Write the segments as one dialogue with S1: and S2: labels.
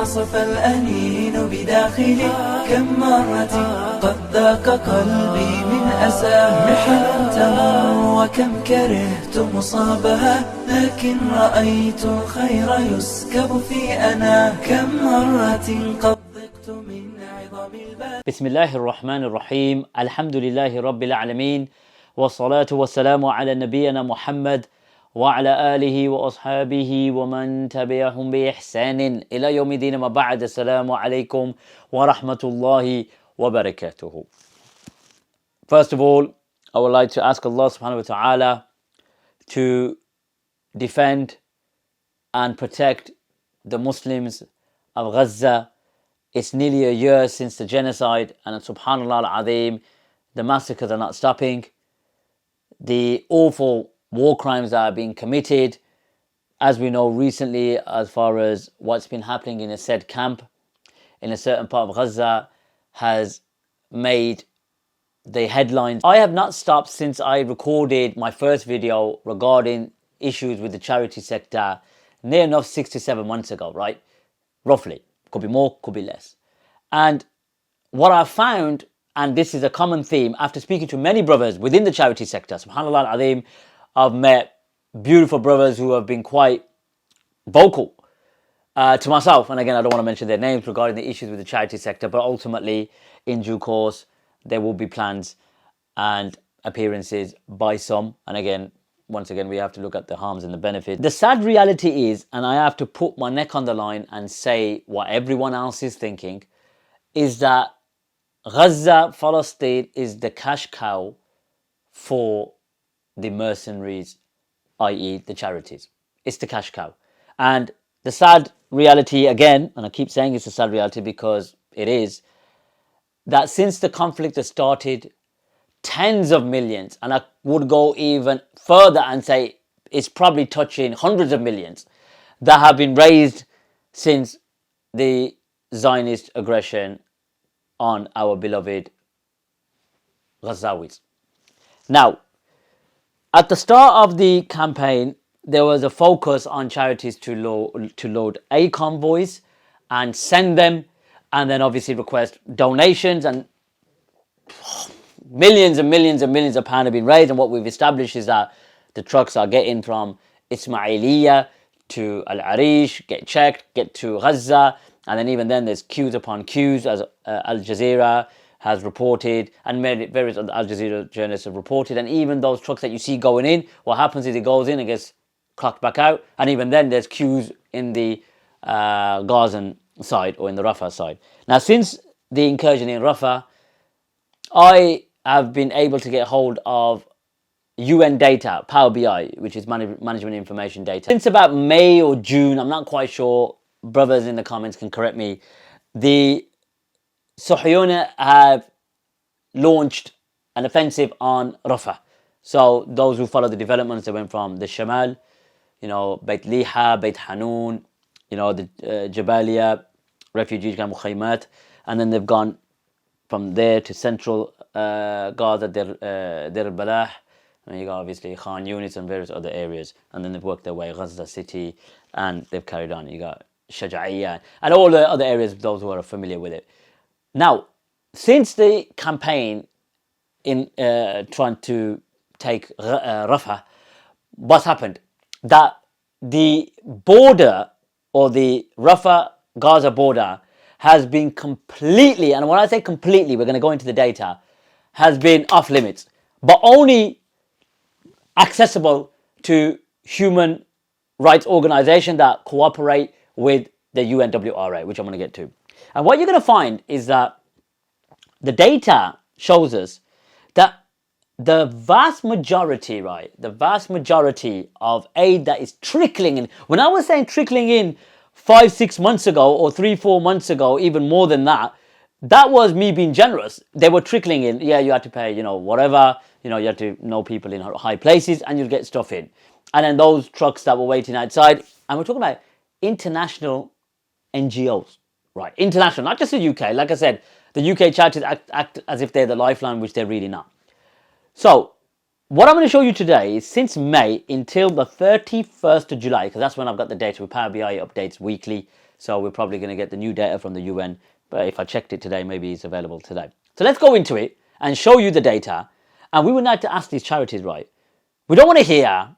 S1: عصف الأنين بداخلي كم مرة قد ذاق قلبي من أساه محن تمر وكم كرهت مصابها لكن رأيت الخير يسكب في أنا كم مرة قد ضقت من عظم الباب.
S2: بسم الله الرحمن الرحيم. الحمد لله رب العالمين والصلاة والسلام على نبينا محمد وعلى آله وأصحابه ومن تبعهم بإحسان إلى يوم الدين. ما بعد، السلام عليكم ورحمة الله وبركاته. First of all, I would like to ask Allah subhanahu wa ta'ala to defend and protect the Muslims of Gaza. It's nearly a year since the genocide, and subhanallah al-azim, the massacres are not stopping. The awful war crimes that are being committed, as we know recently, as far as what's been happening in a said camp in a certain part of Gaza, has made the headlines. I have not stopped since I recorded my first video regarding issues with the charity sector near enough 6 to 7 months ago, right? Roughly. Could be more, could be less. And what I found, and this is a common theme, after speaking to many brothers within the charity sector, subhanallah al-azim, I've met beautiful brothers who have been quite vocal to myself. And again, I don't want to mention their names regarding the issues with the charity sector, but ultimately, in due course, there will be plans and appearances by some. And again, once again, we have to look at the harms and the benefits. The sad reality is, and I have to put my neck on the line and say what everyone else is thinking, is that Gaza, Palestine is the cash cow for the mercenaries, i.e. the charities. It's the cash cow. And the sad reality, again, and I keep saying it's a sad reality because it is, that since the conflict has started, tens of millions, and I would go even further and say it's probably touching hundreds of millions, that have been raised since the Zionist aggression on our beloved Gazawis. Now, at the start of the campaign, there was a focus on charities to load aid convoys and send them, and then obviously request donations, and millions and millions and millions of pounds have been raised. And what we've established is that the trucks are getting from Ismailiyah to Al Arish, get checked, get to Gaza, and then even then there's queues upon queues, as Al Jazeera has reported, and various other Al Jazeera journalists have reported. And even those trucks that you see going in, what happens is it goes in and gets clocked back out, and even then there's queues in the Gazan side or in the Rafah side. Now, since the incursion in Rafah, I have been able to get hold of UN data, Power BI, which is management information data. Since about May or June, I'm not quite sure, brothers in the comments can correct me, the Sahiyona have launched an offensive on Rafah. So those who follow the developments, they went from the Shamal, Beit Liha, Beit Hanun, the Jabalia refugee camp, Mukhaymat, and then they've gone from there to central Gaza, Deir al-Balah, and you got obviously Khan Yunis and various other areas, and then they've worked their way Gaza city, and they've carried on. You got Shaja'iyya and all the other areas, those who are familiar with it. Now, since the campaign in trying to take Rafah, what's happened? That the border, or the Rafah-Gaza border, has been completely, and when I say completely, we're going to go into the data, has been off limits, but only accessible to human rights organizations that cooperate with the UNWRA, which I'm going to get to. And what you're going to find is that the data shows us that the vast majority, the vast majority of aid that is trickling in, when I was saying trickling in 5-6 months ago, or 3-4 months ago, even more than that, that was me being generous. They were trickling in. Yeah, you had to pay, whatever, you had to know people in high places, and you'd get stuff in. And then those trucks that were waiting outside, and we're talking about international NGOs, right? International, not just the UK. Like I said, the UK charities act as if they're the lifeline, which they're really not. So what I'm going to show you today is since May until the 31st of July, because that's when I've got the data with Power BI updates weekly. So we're probably going to get the new data from the UN. But if I checked it today, maybe it's available today. So let's go into it and show you the data. And we would like to ask these charities, right? We don't want to hear,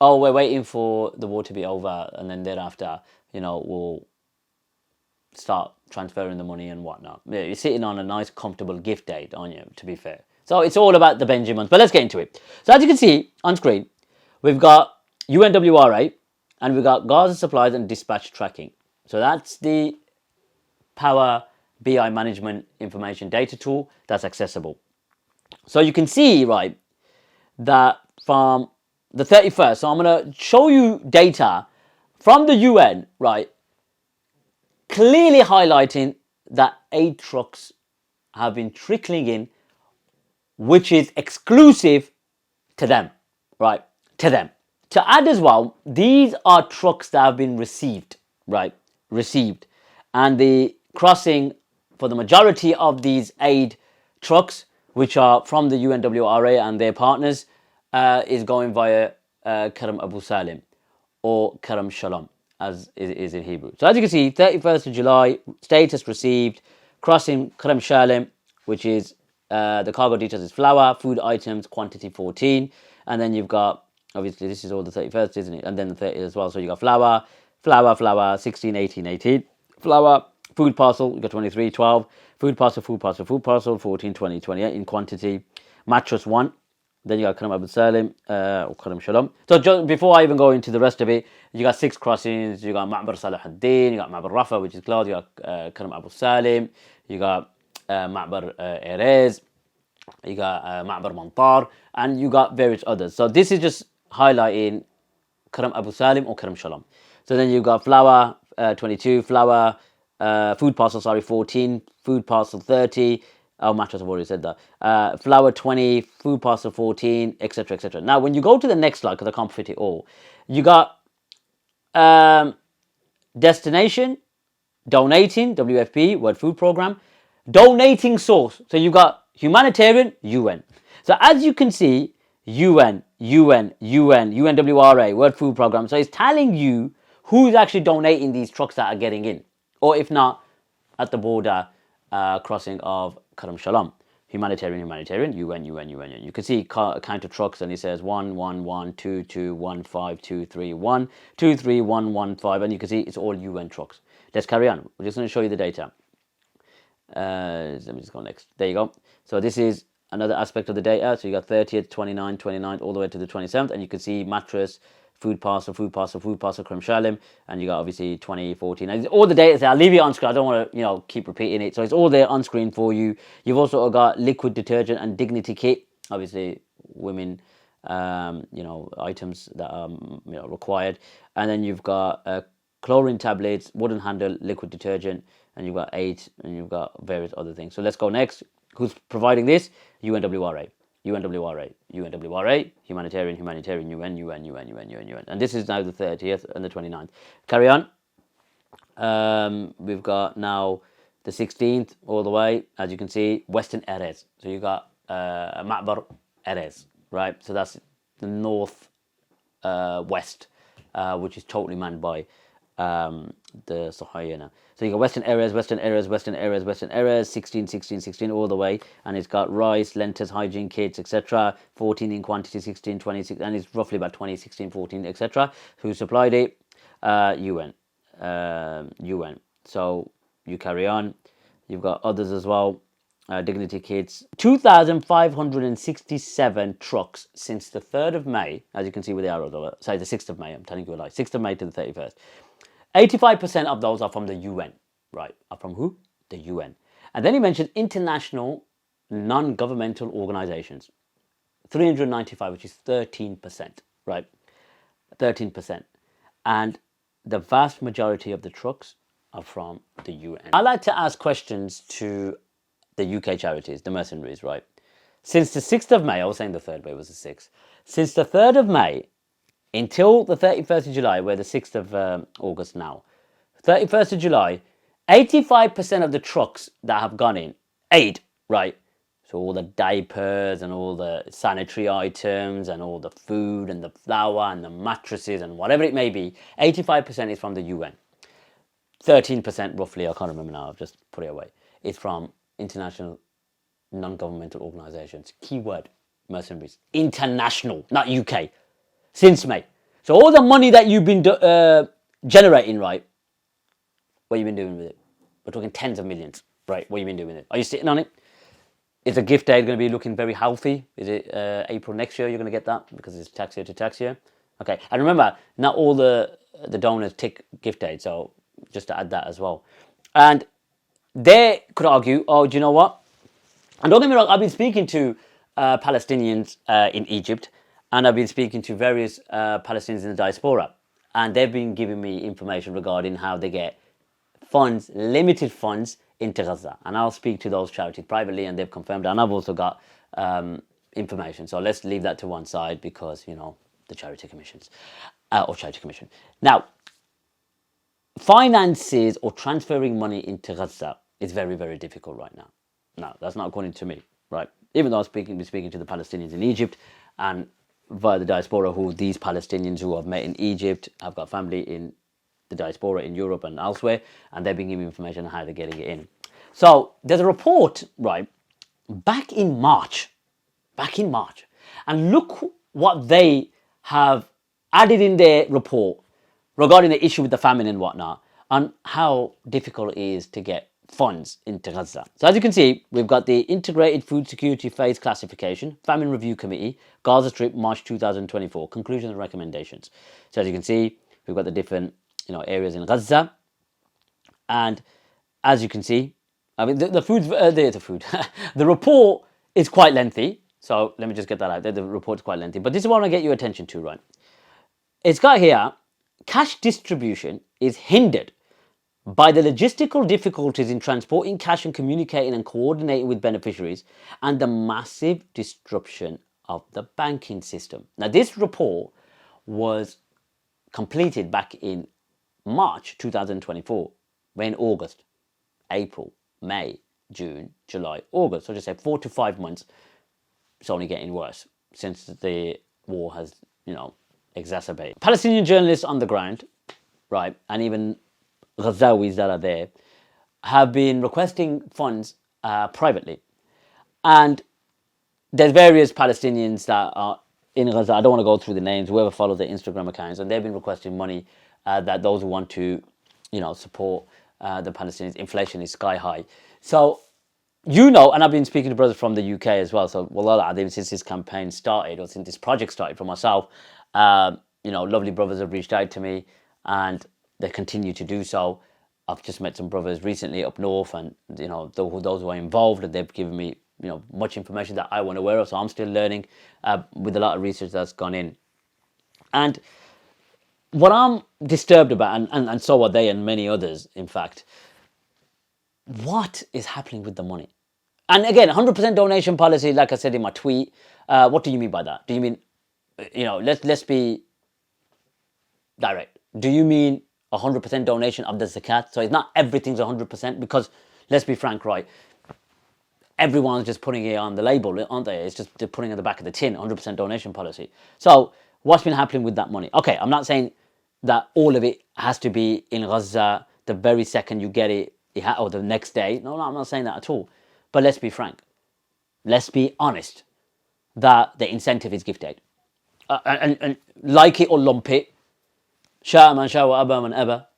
S2: oh, we're waiting for the war to be over and then thereafter, we'll start transferring the money and whatnot. You're sitting on a nice, comfortable gift date, aren't you, to be fair? So it's all about the Benjamins. But let's get into it. So as you can see on screen, we've got UNWRA and we've got Gaza supplies and dispatch tracking. So that's the Power BI management information data tool that's accessible. So you can see, right, that from the 31st, so I'm going to show you data from the UN, right, clearly highlighting that aid trucks have been trickling in, which is exclusive to them, right, to them. To add as well, these are trucks that have been received, right, received. And the crossing for the majority of these aid trucks, which are from the UNWRA and their partners, is going via Karam Abu Salim or Karam Shalom, as is in Hebrew. So as you can see, 31st of July, status received, crossing Karam Shalom, which is the cargo details is flour, food items, quantity 14, and then you've got, obviously this is all the 31st, isn't it? And then the 30th as well. So you got flour, 16, 18, 18, flour, food parcel, you got 23, 12, food parcel, 14, 20, 28 in quantity, mattress 1, then you got Karam Abu Salim or Karam Shalom. So just before I even go into the rest of it, you got 6 crossings, you got Ma'bar Salah ad-Din, you got Ma'bar Rafa, which is closed, you got Karam Abu Salim, you got Ma'bar Erez, you got Ma'bar Mantar, and you got various others. So this is just highlighting Karam Abu Salim or Karam Shalom. So then you got flour 22, flour, food parcel, 14, food parcel 30, oh, mattress, I've already said that, flour 20, food parcel 14, etc, etc. Now, when you go to the next slide, because I can't fit it all, you got destination, donating, WFP, World Food Programme, donating source. So you've got humanitarian, UN. So as you can see, UN, UNWRA, World Food Programme. So it's telling you who's actually donating these trucks that are getting in. Or if not, at the border crossing of Karam Shalom. Humanitarian, UN. You can see count of trucks and it says 1, 1, 1, 2, 2, 1, 5, 2, 3, 1, 2, 3, 1, 1, 5. And you can see it's all UN trucks. Let's carry on. We're just going to show you the data. Let me just go next. There you go. So this is another aspect of the data. So you got 30th, 29th, all the way to the 27th. And you can see mattress, food parcel, Karam Shalom, and you got obviously 2014. And all the data there, I'll leave it on screen. I don't want to, keep repeating it. So it's all there on screen for you. You've also got liquid detergent and dignity kit. Obviously, women, items that are required. And then you've got chlorine tablets, wooden handle, liquid detergent, and you've got 8, and you've got various other things. So let's go next. Who's providing this? UNWRA, humanitarian, UN. And this is now the 30th and the 29th. Carry on. We've got now the 16th all the way, as you can see, Western Erez. So you got Ma'bar Erez, right? So that's the north west, which is totally manned by the Sahayana. So you got Western Erez, 16 all the way, and it's got rice, lentils, hygiene kits, etc. 14 in quantity, 16, 26, and it's roughly about 20, 16, 14, etc. Who supplied it? UN. So you carry on. You've got others as well. Dignity kits. 2,567 trucks since the 3rd of May, as you can see with the arrows. Sorry, the 6th of May. I'm telling you a lie. 6th of May to the 31st. 85% of those are from the UN, right? Are from who? The UN. And then he mentioned international non-governmental organizations. 395, which is 13%, right? 13%. And the vast majority of the trucks are from the UN. I like to ask questions to the UK charities, the Mercenaries, right? Since the 6th of May, I was saying the 3rd, but it was the 6th. Since the 3rd of May, until the 31st of July, we're the 6th of August now. 31st of July, 85% of the trucks that have gone in, aid, right? So all the diapers and all the sanitary items and all the food and the flour and the mattresses and whatever it may be, 85% is from the UN. 13% roughly, I can't remember now, I've just put it away, is from international non-governmental organisations. Keyword, mercenaries. International, not UK. Since May. So all the money that you've been generating, right, what have you been doing with it? We're talking tens of millions, right? What have you been doing with it? Are you sitting on it? Is the gift aid going to be looking very healthy? Is it April next year you're going to get that because it's tax year to tax year? Okay, and remember, not all the donors tick gift aid, so just to add that as well. And they could argue, oh, do you know what? And don't get me wrong, I've been speaking to Palestinians in Egypt, and I've been speaking to various Palestinians in the diaspora, and they've been giving me information regarding how they get funds, limited funds, into Gaza. And I'll speak to those charities privately, and they've confirmed, and I've also got information. So let's leave that to one side because, you know, the charity commissions, or charity commission. Now, finances or transferring money into Gaza is very, very difficult right now. Now, that's not according to me, right? Even though I'm speaking to the Palestinians in Egypt and via the diaspora, who these Palestinians who I've met in Egypt, I've got family in the diaspora in Europe and elsewhere, and they've been giving me information on how they're getting it in. So there's a report, right, back in March, and look what they have added in their report regarding the issue with the famine and whatnot, and how difficult it is to get funds into Gaza. So as you can see, we've got the Integrated Food Security Phase Classification, Famine Review Committee, Gaza Strip, March 2024, conclusions and recommendations. So as you can see, we've got the different, you know, areas in Gaza, and as you can see, I mean the report is quite lengthy. So let me just get that out there. The report is quite lengthy, but this is what I want to get your attention to, right? It's got here, cash distribution is hindered by the logistical difficulties in transporting cash and communicating and coordinating with beneficiaries, and the massive disruption of the banking system. Now, this report was completed back in March 2024. We're in August, April, May, June, July, August. So just say 4 to 5 months. It's only getting worse since the war has, you know, exacerbated. Palestinian journalists on the ground, right, and even Ghazawis that are there, have been requesting funds privately. And there's various Palestinians that are in Gaza. I don't want to go through the names, whoever follows their Instagram accounts, and they've been requesting money that those who want to, you know, support the Palestinians. Inflation is sky high. So, you know, and I've been speaking to brothers from the UK as well. So, wallah, since this campaign started, or since this project started for myself, you know, lovely brothers have reached out to me, and they continue to do so. I've just met some brothers recently up north, and, you know, those who are involved, and they've given me, you know, much information that I wasn't aware of. So I'm still learning with a lot of research that's gone in. And what I'm disturbed about, and so are they and many others, in fact, what is happening with the money? And again, 100% donation policy, like I said in my tweet, what do you mean by that? Do you mean, you know, let's be direct. Do you mean 100% donation of the zakat? So it's not everything's 100%, because let's be frank, right? Everyone's just putting it on the label, aren't they? It's just they're putting it at the back of the tin, 100% donation policy. So what's been happening with that money? Okay, I'm not saying that all of it has to be in Gaza the very second you get it, or the next day. No, I'm not saying that at all. But let's be frank. Let's be honest that the incentive is gift aid. And like it or lump it, Sha'a man sha'a wa aba man aba,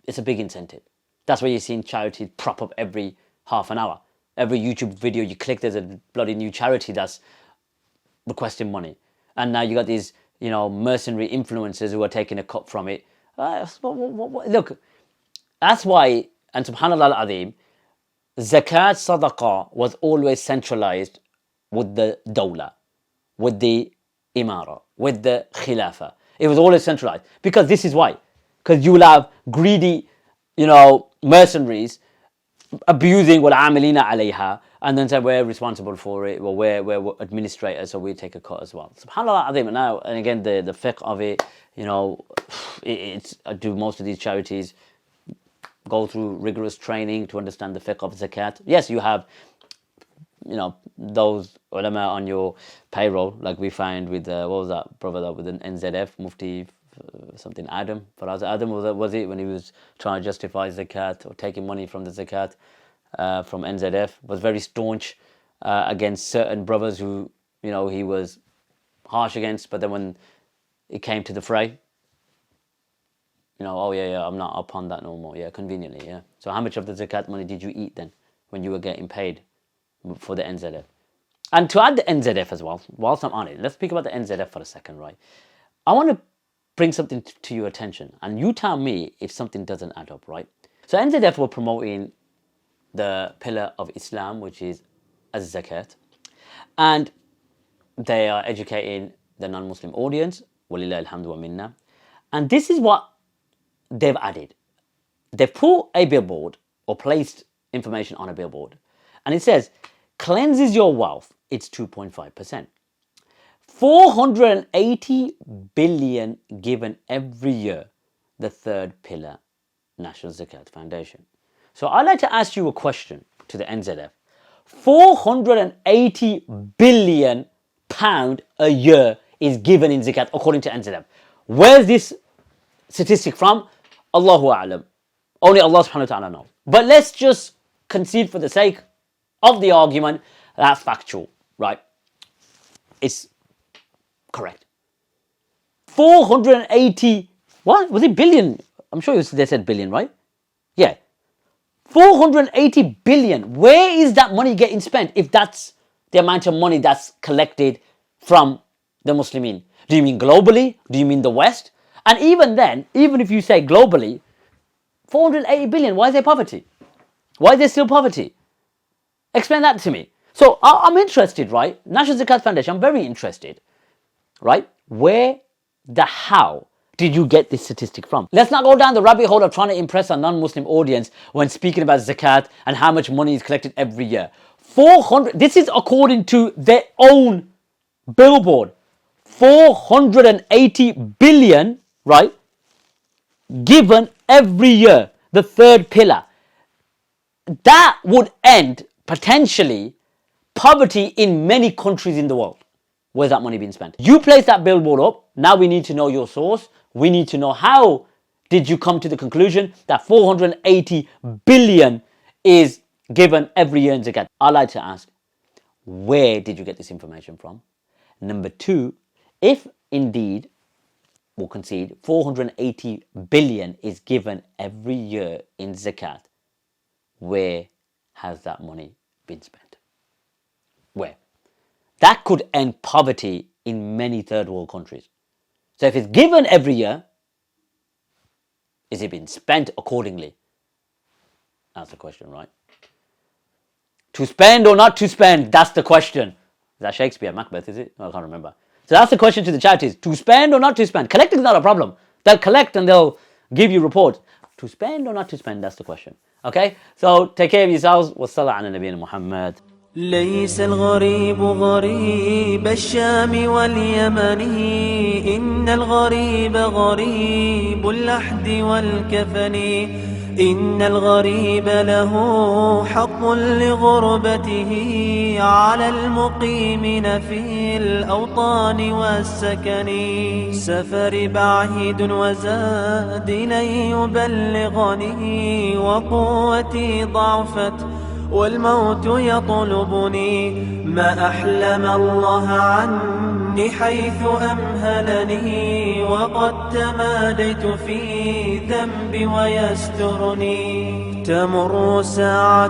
S2: it's a big incentive. That's why you're seeing charities prop up every half an hour. Every YouTube video you click, there's a bloody new charity that's requesting money. And now you got these, you know, mercenary influencers who are taking a cut from it. Look, that's why, and subhanallah al-azim, zakat sadaqah was always centralized with the dawla, with the imara, with the khilafah. It was always centralized. Because this is why. Because you will have greedy, you know, mercenaries abusing wal-amilina alayha, and then say we're responsible for it, or we're administrators, so we take a cut as well. SubhanAllah Azim. Now, and again, the fiqh of it, you know, do most of these charities go through rigorous training to understand the fiqh of zakat? Yes, you have those ulama on your payroll, like we find with what was that brother that with an NZF Mufti something Adam Faraz Adam was it when he was trying to justify zakat or taking money from the zakat from NZF, was very staunch against certain brothers who he was harsh against, but then when it came to the fray, oh yeah, I'm not upon that no more. Yeah, conveniently, yeah. So how much of the zakat money did you eat then when you were getting paid for the NZF? And to add the NZF as well, whilst I'm on it, let's speak about the NZF for a second, right? I want to bring something to your attention, and you tell me if something doesn't add up, right? So NZF were promoting the pillar of Islam, which is az-zakat, and they are educating the non-Muslim audience, walillahi alhamdu wa minna, and this is what they've added. They've put a billboard or placed information on a billboard, and it says, cleanses your wealth, it's 2.5%. 480 billion given every year, the third pillar, National Zakat Foundation. So I'd like to ask you a question to the NZF. 480 billion pound a year is given in zakat according to NZF. Where's this statistic from? Allahu A'lam. Only Allah subhanahu wa ta'ala knows. But let's just concede for the sake of the argument that's factual, right? It's correct. 480, what? Was it billion? I'm sure they said billion, right? Yeah. 480 billion. Where is that money getting spent if that's the amount of money that's collected from the Muslimin? Do you mean globally? Do you mean the West? And even then, even if you say globally, 480 billion, why is there poverty? Why is there still poverty? Explain that to me. So I'm interested, right? National Zakat Foundation, I'm very interested, right? How did you get this statistic from? Let's not go down the rabbit hole of trying to impress a non-Muslim audience when speaking about zakat and how much money is collected every year. 400, this is according to their own billboard. 480 billion, right? Given every year, the third pillar. That would end, potentially, poverty in many countries in the world. Where's that money being spent? You place that billboard up. Now we need to know your source. We need to know how did you come to the conclusion that 480 billion is given every year in zakat. I'd like to ask, where did you get this information from? Number two, if indeed, we'll concede, 480 billion is given every year in zakat, where has that money been spent? Where? That could end poverty in many third world countries. So if it's given every year, is it being spent accordingly? That's the question, right? To spend or not to spend, that's the question. Is that Shakespeare, Macbeth, is it? I can't remember. So that's the question to the charities. To spend or not to spend? Collecting is not a problem. They'll collect and they'll give you reports. To spend or not to spend, that's the question. Okay? So take care of yourselves. Wassalamu ala nabiyyina Muhammad.
S1: ليس الغريب غريب الشام واليمن إن الغريب غريب اللحد والكفن إن الغريب له حق لغربته على المقيمين في الأوطان والسكن سفر بعيد وزاد لن يبلغني وقوتي ضعفت والموت يطلبني ما أحلم الله عني حيث أمهلني وقد تماديت في ذنبي ويسترني تمر ساعة